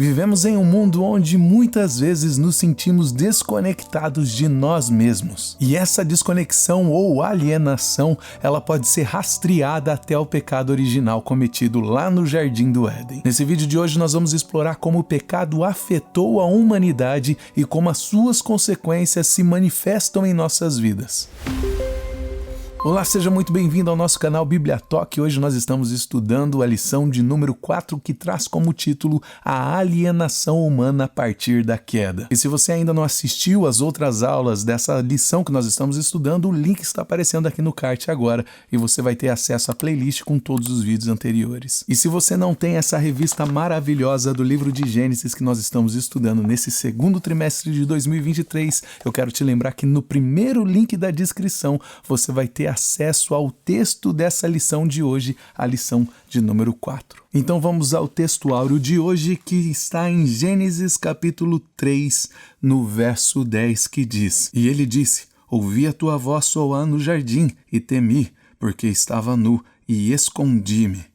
Vivemos em um mundo onde muitas vezes nos sentimos desconectados de nós mesmos. E essa desconexão ou alienação, ela pode ser rastreada até o pecado original cometido lá no Jardim do Éden. Nesse vídeo de hoje nós vamos explorar como o pecado afetou a humanidade e como as suas consequências se manifestam em nossas vidas. Olá, seja muito bem-vindo ao nosso canal Bíblia Talk. Hoje nós estamos estudando a lição de número 4, que traz como título a alienação humana a partir da queda. E se você ainda não assistiu às outras aulas dessa lição que nós estamos estudando, o link está aparecendo aqui no card agora e você vai ter acesso à playlist com todos os vídeos anteriores. E se você não tem essa revista maravilhosa do livro de Gênesis que nós estamos estudando nesse segundo trimestre de 2023, eu quero te lembrar que no primeiro link da descrição você vai ter acesso ao texto dessa lição de hoje, a lição de número 4. Então vamos ao texto áureo de hoje, que está em Gênesis capítulo 3, no verso 10, que diz: E ele disse: Ouvi a tua voz soar no jardim, e temi, porque estava nu, e escondi-me.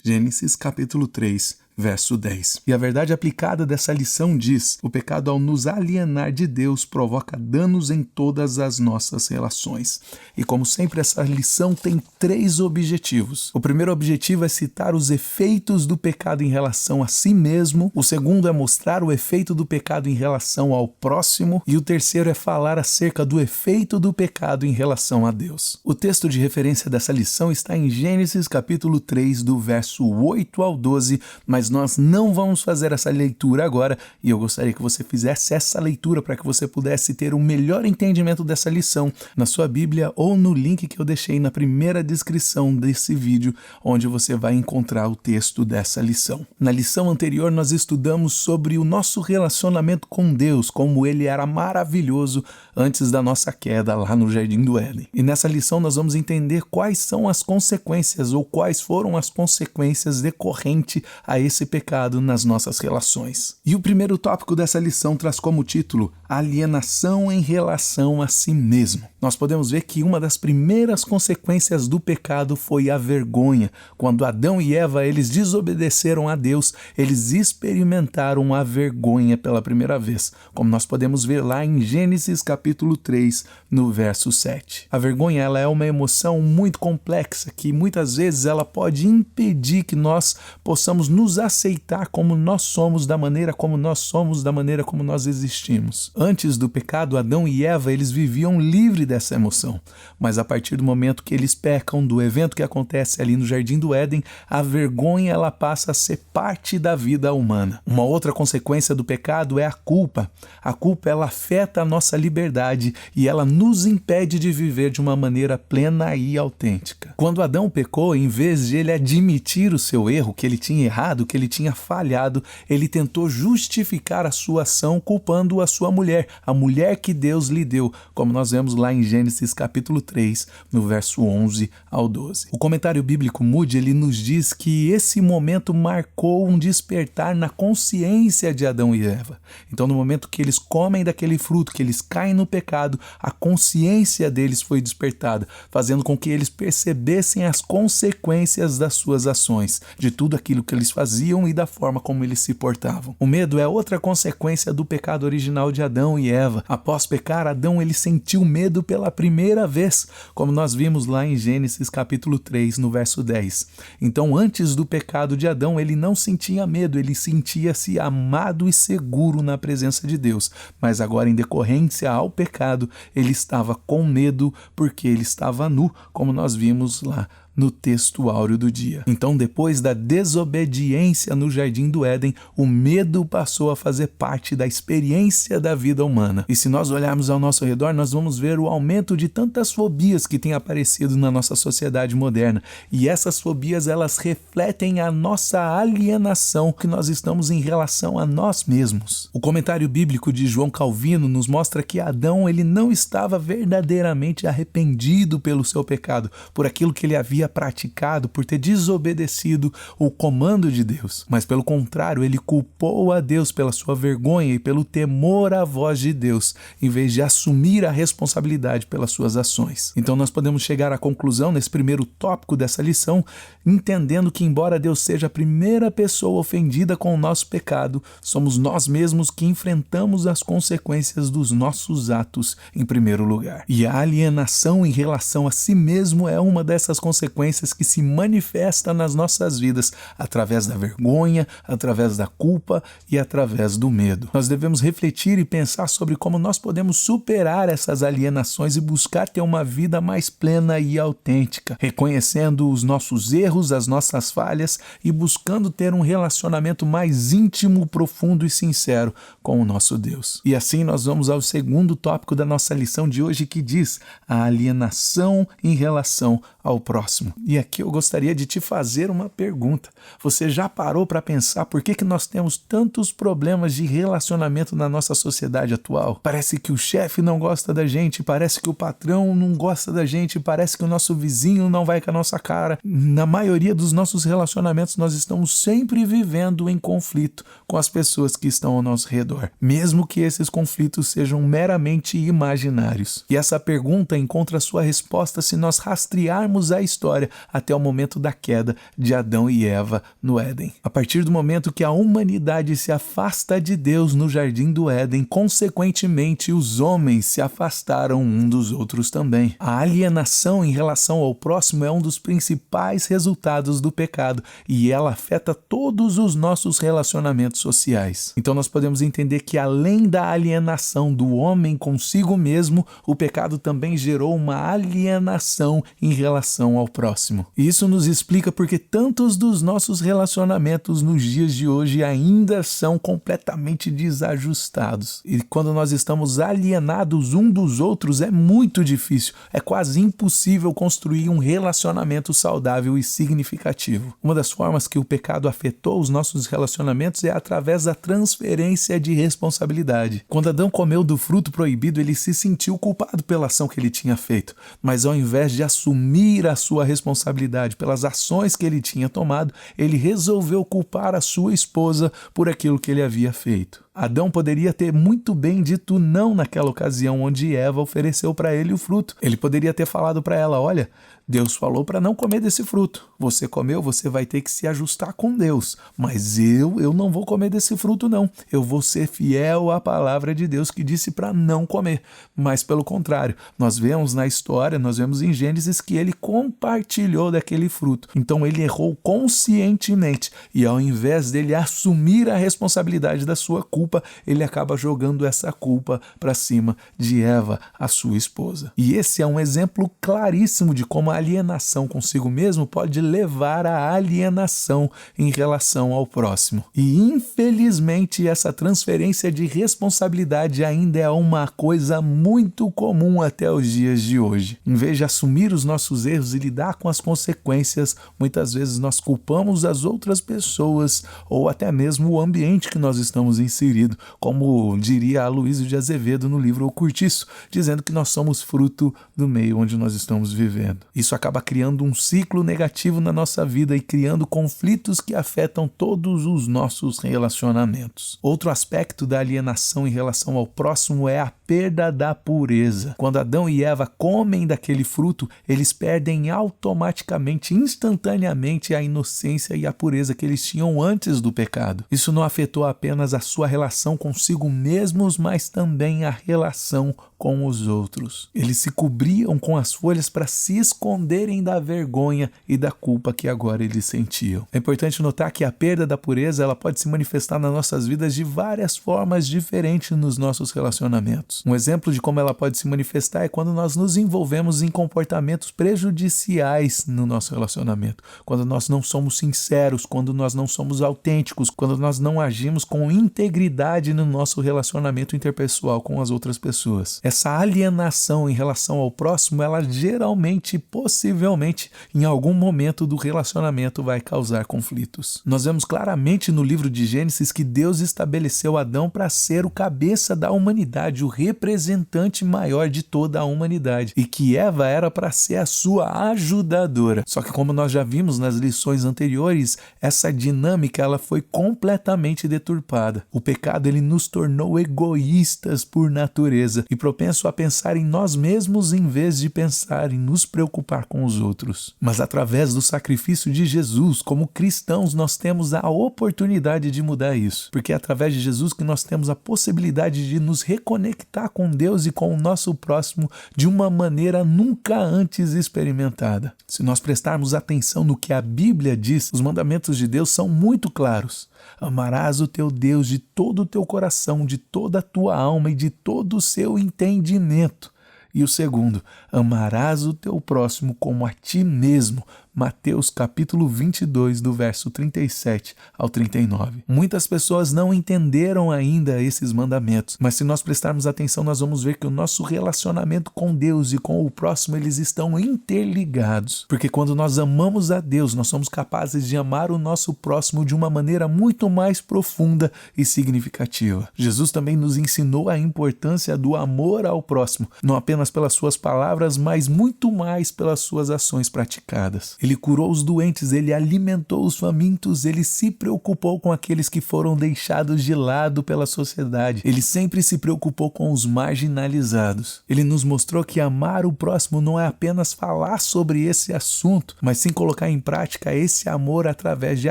Gênesis capítulo 3, verso 10. E a verdade aplicada dessa lição diz: o pecado, ao nos alienar de Deus, provoca danos em todas as nossas relações. E como sempre, essa lição tem 3 objetivos. O primeiro objetivo é citar os efeitos do pecado em relação a si mesmo. O segundo é mostrar o efeito do pecado em relação ao próximo. E o terceiro é falar acerca do efeito do pecado em relação a Deus. O texto de referência dessa lição está em Gênesis capítulo 3, do verso 8 ao 12, mas nós não vamos fazer essa leitura agora, e eu gostaria que você fizesse essa leitura para que você pudesse ter um melhor entendimento dessa lição na sua Bíblia ou no link que eu deixei na primeira descrição desse vídeo, onde você vai encontrar o texto dessa lição. Na lição anterior nós estudamos sobre o nosso relacionamento com Deus, como ele era maravilhoso antes da nossa queda lá no Jardim do Éden. E nessa lição nós vamos entender quais são as consequências ou quais foram as consequências decorrentes a esse pecado nas nossas relações. E o primeiro tópico dessa lição traz como título alienação em relação a si mesmo. Nós podemos ver que uma das primeiras consequências do pecado foi a vergonha. Quando Adão e Eva eles desobedeceram a Deus, eles experimentaram a vergonha pela primeira vez, como nós podemos ver lá em Gênesis capítulo 3, no verso 7. A vergonha, ela é uma emoção muito complexa que muitas vezes ela pode impedir que nós possamos nos aceitar como nós somos, da maneira como nós somos, da maneira como nós existimos. Antes do pecado, Adão e Eva eles viviam livre dessa emoção, mas a partir do momento que eles pecam, do evento que acontece ali no Jardim do Éden, a vergonha ela passa a ser parte da vida humana. Uma outra consequência do pecado é a culpa. A culpa ela afeta a nossa liberdade e ela nos impede de viver de uma maneira plena e autêntica. Quando Adão pecou, em vez de ele admitir o seu erro, que ele tinha errado, que ele tinha falhado, ele tentou justificar a sua ação culpando a sua mulher, a mulher que Deus lhe deu, como nós vemos lá em Gênesis capítulo 3, no verso 11 ao 12. O comentário bíblico Moody, ele nos diz que esse momento marcou um despertar na consciência de Adão e Eva. Então, no momento que eles comem daquele fruto, que eles caem no pecado, a consciência deles foi despertada, fazendo com que eles percebessem as consequências das suas ações, de tudo aquilo que eles faziam e da forma como eles se portavam. O medo é outra consequência do pecado original de Adão e Eva. Após pecar, Adão ele sentiu medo pela primeira vez, como nós vimos lá em Gênesis capítulo 3, no verso 10. Então, antes do pecado de Adão, ele não sentia medo, ele sentia-se amado e seguro na presença de Deus. Mas agora, em decorrência ao pecado, ele estava com medo porque ele estava nu, como nós vimos lá no texto áureo do dia. Então, depois da desobediência no Jardim do Éden, o medo passou a fazer parte da experiência da vida humana. E se nós olharmos ao nosso redor, nós vamos ver o aumento de tantas fobias que têm aparecido na nossa sociedade moderna. E essas fobias, elas refletem a nossa alienação que nós estamos em relação a nós mesmos. O comentário bíblico de João Calvino nos mostra que Adão ele não estava verdadeiramente arrependido pelo seu pecado, por aquilo que ele havia havia praticado por ter desobedecido o comando de Deus, mas pelo contrário, ele culpou a Deus pela sua vergonha e pelo temor à voz de Deus, em vez de assumir a responsabilidade pelas suas ações. Então nós podemos chegar à conclusão nesse primeiro tópico dessa lição, entendendo que embora Deus seja a primeira pessoa ofendida com o nosso pecado, somos nós mesmos que enfrentamos as consequências dos nossos atos em primeiro lugar. E a alienação em relação a si mesmo é uma dessas consequências que se manifesta nas nossas vidas através da vergonha, através da culpa e através do medo. Nós devemos refletir e pensar sobre como nós podemos superar essas alienações e buscar ter uma vida mais plena e autêntica, reconhecendo os nossos erros, as nossas falhas e buscando ter um relacionamento mais íntimo, profundo e sincero com o nosso Deus. E assim nós vamos ao segundo tópico da nossa lição de hoje, que diz a alienação em relação ao próximo. E aqui eu gostaria de te fazer uma pergunta. Você já parou para pensar por que nós temos tantos problemas de relacionamento na nossa sociedade atual? Parece que o chefe não gosta da gente, parece que o patrão não gosta da gente, parece que o nosso vizinho não vai com a nossa cara. Na maioria dos nossos relacionamentos nós estamos sempre vivendo em conflito com as pessoas que estão ao nosso redor, mesmo que esses conflitos sejam meramente imaginários. E essa pergunta encontra sua resposta se nós rastrearmos a história até o momento da queda de Adão e Eva no Éden. A partir do momento que a humanidade se afasta de Deus no jardim do Éden, consequentemente os homens se afastaram um dos outros também. A alienação em relação ao próximo é um dos principais resultados do pecado e ela afeta todos os nossos relacionamentos sociais. Então nós podemos entender que além da alienação do homem consigo mesmo, o pecado também gerou uma alienação em relação ao próximo. E isso nos explica porque tantos dos nossos relacionamentos nos dias de hoje ainda são completamente desajustados. E quando nós estamos alienados um dos outros é muito difícil, é quase impossível construir um relacionamento saudável e significativo. Uma das formas que o pecado afetou os nossos relacionamentos é através da transferência de responsabilidade. Quando Adão comeu do fruto proibido, ele se sentiu culpado pela ação que ele tinha feito, mas ao invés de assumir a sua responsabilidade pelas ações que ele tinha tomado, ele resolveu culpar a sua esposa por aquilo que ele havia feito. Adão poderia ter muito bem dito não naquela ocasião onde Eva ofereceu para ele o fruto. Ele poderia ter falado para ela: olha, Deus falou para não comer desse fruto. Você comeu, você vai ter que se ajustar com Deus. Mas eu não vou comer desse fruto não. Eu vou ser fiel à palavra de Deus que disse para não comer. Mas pelo contrário, nós vemos na história, nós vemos em Gênesis que ele compartilhou daquele fruto. Então ele errou conscientemente e ao invés dele assumir a responsabilidade da sua culpa, ele acaba jogando essa culpa para cima de Eva, a sua esposa. E esse é um exemplo claríssimo de como a alienação consigo mesmo pode levar à alienação em relação ao próximo. E infelizmente essa transferência de responsabilidade ainda é uma coisa muito comum até os dias de hoje. Em vez de assumir os nossos erros e lidar com as consequências, muitas vezes nós culpamos as outras pessoas ou até mesmo o ambiente que nós estamos inseridos, como diria Aloysio de Azevedo no livro O Curtiço, dizendo que nós somos fruto do meio onde nós estamos vivendo. Isso acaba criando um ciclo negativo na nossa vida e criando conflitos que afetam todos os nossos relacionamentos. Outro aspecto da alienação em relação ao próximo é a perda da pureza. Quando Adão e Eva comem daquele fruto, eles perdem automaticamente, instantaneamente, a inocência e a pureza que eles tinham antes do pecado. Isso não afetou apenas a sua relação consigo mesmos, mas também a relação com os outros. Eles se cobriam com as folhas para se esconderem da vergonha e da culpa que agora eles sentiam. É importante notar que a perda da pureza ela pode se manifestar nas nossas vidas de várias formas diferentes nos nossos relacionamentos. Um exemplo de como ela pode se manifestar é quando nós nos envolvemos em comportamentos prejudiciais no nosso relacionamento, quando nós não somos sinceros, quando nós não somos autênticos, quando nós não agimos com integridade integridade no nosso relacionamento interpessoal com as outras pessoas. Essa alienação em relação ao próximo, ela geralmente, possivelmente, em algum momento do relacionamento vai causar conflitos. Nós vemos claramente no livro de Gênesis que Deus estabeleceu Adão para ser o cabeça da humanidade, o representante maior de toda a humanidade, e que Eva era para ser a sua ajudadora. Só que, como nós já vimos nas lições anteriores, essa dinâmica ela foi completamente deturpada. O pecado ele nos tornou egoístas por natureza e propenso a pensar em nós mesmos em vez de pensar em nos preocupar com os outros. Mas através do sacrifício de Jesus, como cristãos, nós temos a oportunidade de mudar isso, porque é através de Jesus que nós temos a possibilidade de nos reconectar com Deus e com o nosso próximo de uma maneira nunca antes experimentada. Se nós prestarmos atenção no que a Bíblia diz, os mandamentos de Deus são muito claros. Amarás o teu Deus de todo o teu coração, de toda a tua alma e de todo o seu entendimento. E o segundo, amarás o teu próximo como a ti mesmo. Mateus capítulo 22, do verso 37 ao 39. Muitas pessoas não entenderam ainda esses mandamentos, mas se nós prestarmos atenção, nós vamos ver que o nosso relacionamento com Deus e com o próximo, eles estão interligados. Porque quando nós amamos a Deus, nós somos capazes de amar o nosso próximo de uma maneira muito mais profunda e significativa. Jesus também nos ensinou a importância do amor ao próximo, não apenas pelas suas palavras, mas muito mais pelas suas ações praticadas. Ele curou os doentes, ele alimentou os famintos, ele se preocupou com aqueles que foram deixados de lado pela sociedade. Ele sempre se preocupou com os marginalizados. Ele nos mostrou que amar o próximo não é apenas falar sobre esse assunto, mas sim colocar em prática esse amor através de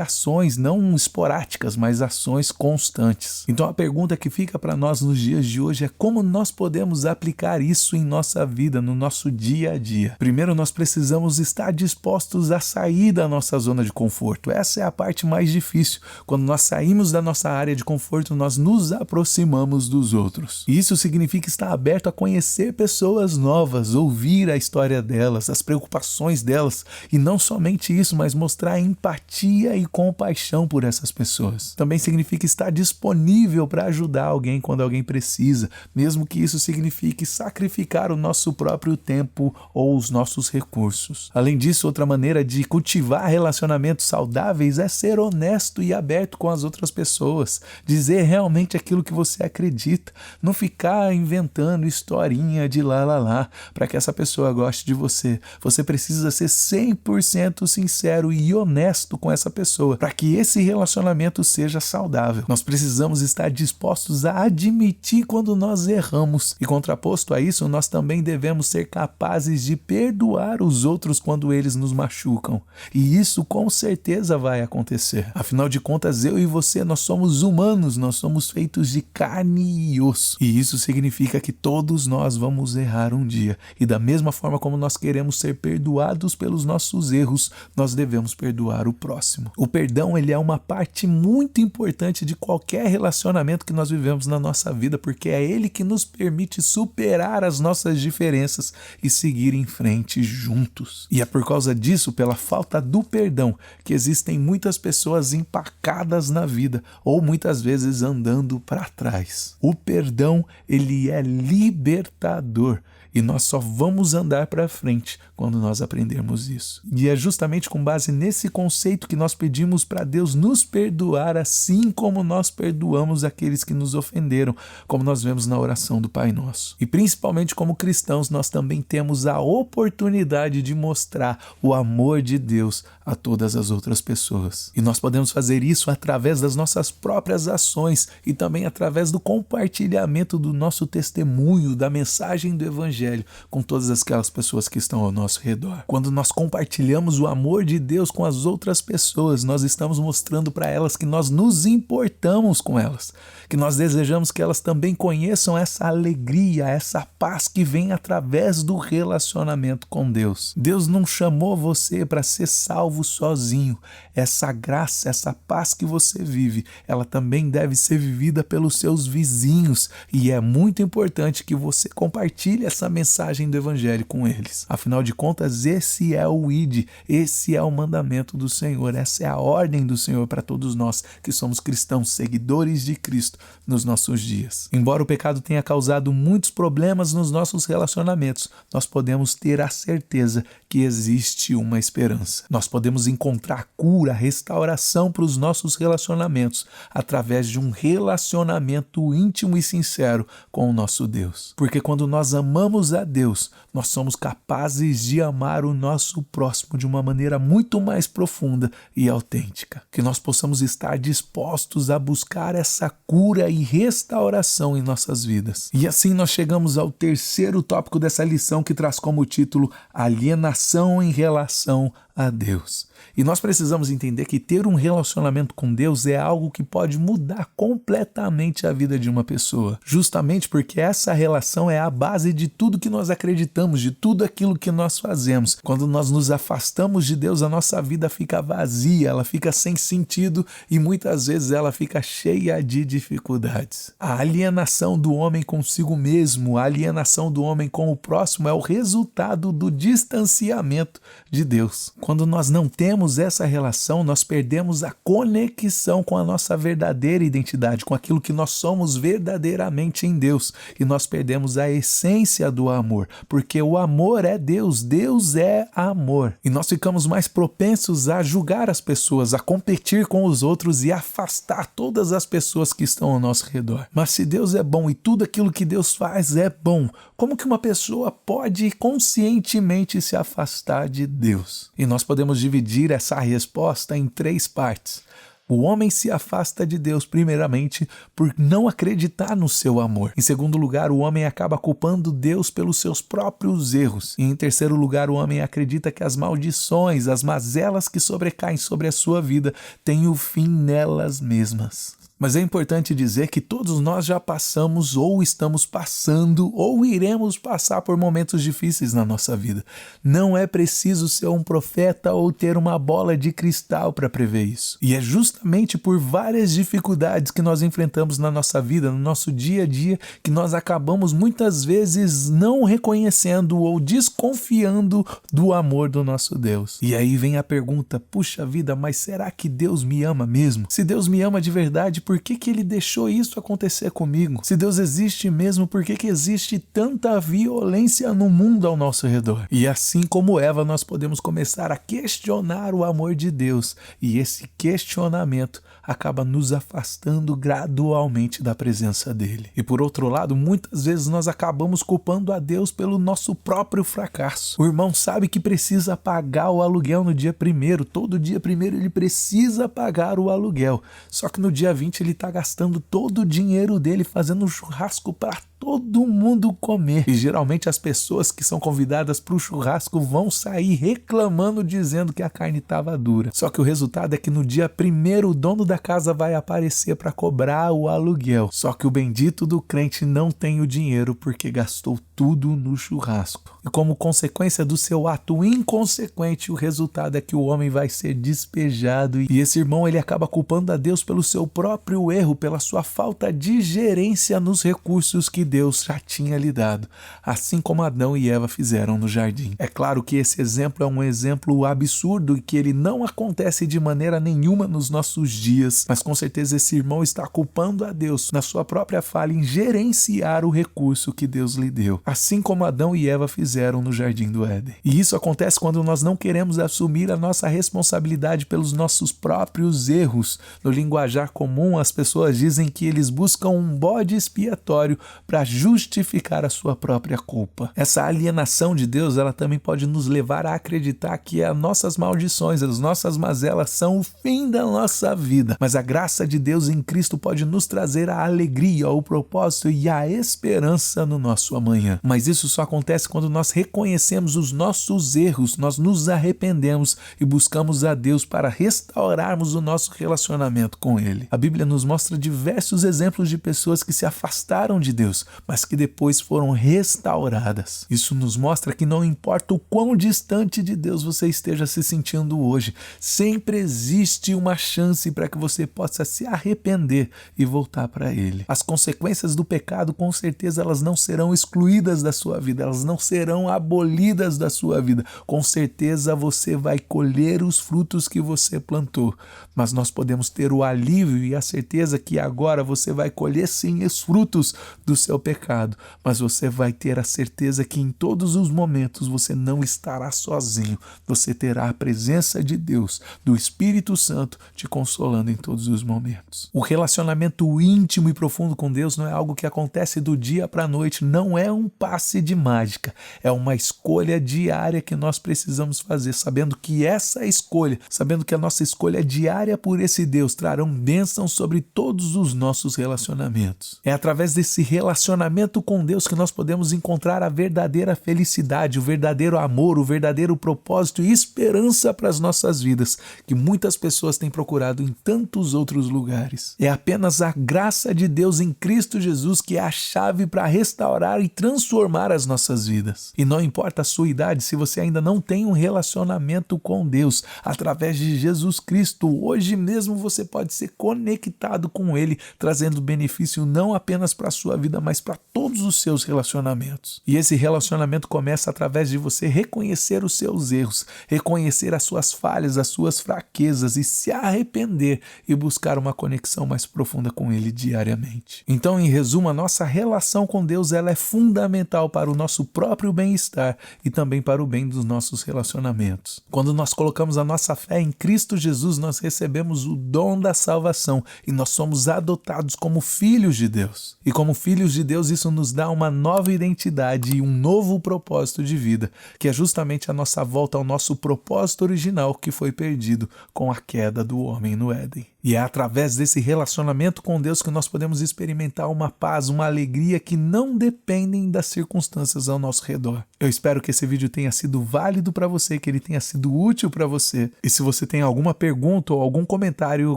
ações, não esporádicas, mas ações constantes. Então a pergunta que fica para nós nos dias de hoje é como nós podemos aplicar isso em nossa vida, no nosso dia a dia. Primeiro, nós precisamos estar dispostos a sair da nossa zona de conforto. Essa é a parte mais difícil. Quando nós saímos da nossa área de conforto, nós nos aproximamos dos outros. E isso significa estar aberto a conhecer pessoas novas, ouvir a história delas, as preocupações delas, e não somente isso, mas mostrar empatia e compaixão por essas pessoas. Também significa estar disponível para ajudar alguém quando alguém precisa, mesmo que isso signifique sacrificar o nosso próprio tempo ou os nossos recursos. Além disso, outra maneira de cultivar relacionamentos saudáveis é ser honesto e aberto com as outras pessoas, dizer realmente aquilo que você acredita, não ficar inventando historinha de lá para que essa pessoa goste de você. Você precisa ser 100% sincero e honesto com essa pessoa para que esse relacionamento seja saudável. Nós precisamos estar dispostos a admitir quando nós erramos e, contraposto a isso, nós também devemos ser capazes de perdoar os outros quando eles nos machucam. E isso com certeza vai acontecer. Afinal de contas, eu e você, nós somos humanos, nós somos feitos de carne e osso. E isso significa que todos nós vamos errar um dia. E da mesma forma como nós queremos ser perdoados pelos nossos erros, nós devemos perdoar o próximo. O perdão, ele é uma parte muito importante de qualquer relacionamento que nós vivemos na nossa vida, porque é ele que nos permite superar as nossas diferenças e seguir em frente juntos. E é por causa disso, pela falta do perdão, que existem muitas pessoas empacadas na vida ou muitas vezes andando para trás. O perdão, ele é libertador. E nós só vamos andar para frente quando nós aprendermos isso. E é justamente com base nesse conceito que nós pedimos para Deus nos perdoar assim como nós perdoamos aqueles que nos ofenderam, como nós vemos na oração do Pai Nosso. E principalmente como cristãos, nós também temos a oportunidade de mostrar o amor de Deus a todas as outras pessoas. E nós podemos fazer isso através das nossas próprias ações e também através do compartilhamento do nosso testemunho, da mensagem do Evangelho com todas aquelas pessoas que estão ao nosso redor. Quando nós compartilhamos o amor de Deus com as outras pessoas, nós estamos mostrando para elas que nós nos importamos com elas, que nós desejamos que elas também conheçam essa alegria, essa paz que vem através do relacionamento com Deus. Deus não chamou você para ser salvo sozinho. Essa graça, essa paz que você vive, ela também deve ser vivida pelos seus vizinhos, e é muito importante que você compartilhe essa essa mensagem do evangelho com eles. Afinal de contas, esse é o ide, esse é o mandamento do Senhor, essa é a ordem do Senhor para todos nós que somos cristãos, seguidores de Cristo nos nossos dias. Embora o pecado tenha causado muitos problemas nos nossos relacionamentos, nós podemos ter a certeza que existe uma esperança. Nós podemos encontrar cura, restauração para os nossos relacionamentos através de um relacionamento íntimo e sincero com o nosso Deus. Porque quando nós amamos a Deus, nós somos capazes de amar o nosso próximo de uma maneira muito mais profunda e autêntica. Que nós possamos estar dispostos a buscar essa cura e restauração em nossas vidas. E assim nós chegamos ao terceiro tópico dessa lição, que traz como título alienação em relação a Deus. E nós precisamos entender que ter um relacionamento com Deus é algo que pode mudar completamente a vida de uma pessoa. Justamente porque essa relação é a base de tudo que nós acreditamos, de tudo aquilo que nós fazemos. Quando nós nos afastamos de Deus, a nossa vida fica vazia, ela fica sem sentido e muitas vezes ela fica cheia de dificuldades. A alienação do homem consigo mesmo, a alienação do homem com o próximo é o resultado do distanciamento de Deus. Quando nós não temos essa relação, nós perdemos a conexão com a nossa verdadeira identidade, com aquilo que nós somos verdadeiramente em Deus. E nós perdemos a essência do amor, porque o amor é Deus, Deus é amor. E nós ficamos mais propensos a julgar as pessoas, a competir com os outros e afastar todas as pessoas que estão ao nosso redor. Mas se Deus é bom e tudo aquilo que Deus faz é bom, como que uma pessoa pode conscientemente se afastar de Deus? E nós podemos dividir essa resposta em 3 partes. O homem se afasta de Deus, primeiramente, por não acreditar no seu amor. Em segundo lugar, o homem acaba culpando Deus pelos seus próprios erros. E em terceiro lugar, o homem acredita que as maldições, as mazelas que sobrecaem sobre a sua vida têm o fim nelas mesmas. Mas é importante dizer que todos nós já passamos ou estamos passando ou iremos passar por momentos difíceis na nossa vida. Não é preciso ser um profeta ou ter uma bola de cristal para prever isso. E é justamente por várias dificuldades que nós enfrentamos na nossa vida, no nosso dia a dia, que nós acabamos muitas vezes não reconhecendo ou desconfiando do amor do nosso Deus. E aí vem a pergunta, puxa vida, mas será que Deus me ama mesmo? Se Deus me ama de verdade, por que ele deixou isso acontecer comigo? Se Deus existe mesmo, por que existe tanta violência no mundo ao nosso redor? E assim como Eva, nós podemos começar a questionar o amor de Deus. E esse questionamento acaba nos afastando gradualmente da presença dele. E por outro lado, muitas vezes nós acabamos culpando a Deus pelo nosso próprio fracasso. O irmão sabe que precisa pagar o aluguel no dia 1º. Todo dia 1º ele precisa pagar o aluguel. Só que no dia 20 ele está gastando todo o dinheiro dele fazendo um churrasco para todo mundo comer. E geralmente as pessoas que são convidadas para o churrasco vão sair reclamando, dizendo que a carne estava dura. Só que o resultado é que no dia 1º o dono da casa vai aparecer para cobrar o aluguel. Só que o bendito do crente não tem o dinheiro porque gastou tudo no churrasco. E como consequência do seu ato inconsequente, o resultado é que o homem vai ser despejado. E esse irmão ele acaba culpando a Deus pelo seu próprio erro, pela sua falta de gerência nos recursos que Deus já tinha lhe dado, assim como Adão e Eva fizeram no jardim. É claro que esse exemplo é um exemplo absurdo e que ele não acontece de maneira nenhuma nos nossos dias, mas com certeza esse irmão está culpando a Deus na sua própria falha em gerenciar o recurso que Deus lhe deu, assim como Adão e Eva fizeram no jardim do Éden. E isso acontece quando nós não queremos assumir a nossa responsabilidade pelos nossos próprios erros. No linguajar comum, as pessoas dizem que eles buscam um bode expiatório para justificar a sua própria culpa. Essa alienação de Deus, ela também pode nos levar a acreditar que as nossas maldições, as nossas mazelas são o fim da nossa vida. Mas a graça de Deus em Cristo pode nos trazer a alegria, o propósito e a esperança no nosso amanhã. Mas isso só acontece quando nós reconhecemos os nossos erros, nós nos arrependemos e buscamos a Deus para restaurarmos o nosso relacionamento com Ele. A Bíblia nos mostra diversos exemplos de pessoas que se afastaram de Deus, mas que depois foram restauradas. Isso nos mostra que não importa o quão distante de Deus você esteja se sentindo hoje, sempre existe uma chance para que você possa se arrepender e voltar para Ele. As consequências do pecado, com certeza, elas não serão excluídas da sua vida, elas não serão abolidas da sua vida. Com certeza você vai colher os frutos que você plantou, mas nós podemos ter o alívio e a certeza que agora você vai colher sim os frutos do seu pecado, mas você vai ter a certeza que em todos os momentos você não estará sozinho, você terá a presença de Deus, do Espírito Santo, te consolando em todos os momentos. O relacionamento íntimo e profundo com Deus não é algo que acontece do dia para a noite, não é um passe de mágica, é uma escolha diária que nós precisamos fazer, sabendo que essa escolha, sabendo que a nossa escolha diária por esse Deus trarão bênçãos sobre todos os nossos relacionamentos. É através desse relacionamento com Deus que nós podemos encontrar a verdadeira felicidade, o verdadeiro amor, o verdadeiro propósito e esperança para as nossas vidas, que muitas pessoas têm procurado em tantos outros lugares. É apenas a graça de Deus em Cristo Jesus que é a chave para restaurar e transformar as nossas vidas. E não importa a sua idade, se você ainda não tem um relacionamento com Deus, através de Jesus Cristo, hoje mesmo você pode ser conectado com Ele, trazendo benefício não apenas para a sua vida, mas para todos os seus relacionamentos. E esse relacionamento começa através de você reconhecer os seus erros, reconhecer as suas falhas, as suas fraquezas e se arrepender e buscar uma conexão mais profunda com Ele diariamente. Então, em resumo, a nossa relação com Deus ela é fundamental para o nosso próprio bem-estar e também para o bem dos nossos relacionamentos. Quando nós colocamos a nossa fé em Cristo Jesus, nós recebemos o dom da salvação e nós somos adotados como filhos de Deus. E como filhos de Deus, isso nos dá uma nova identidade e um novo propósito de vida, que é justamente a nossa volta ao nosso propósito original que foi perdido com a queda do homem no Éden. E é através desse relacionamento com Deus que nós podemos experimentar uma paz, uma alegria que não dependem das circunstâncias ao nosso redor. Eu espero que esse vídeo tenha sido válido para você, que ele tenha sido útil para você. E se você tem alguma pergunta ou algum comentário, eu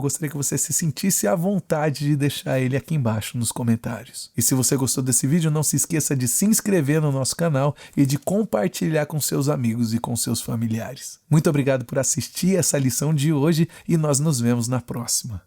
gostaria que você se sentisse à vontade de deixar ele aqui embaixo nos comentários. E se você gostou desse vídeo, não se esqueça de se inscrever no nosso canal e de compartilhar com seus amigos e com seus familiares. Muito obrigado por assistir essa lição de hoje e nós nos vemos na próxima.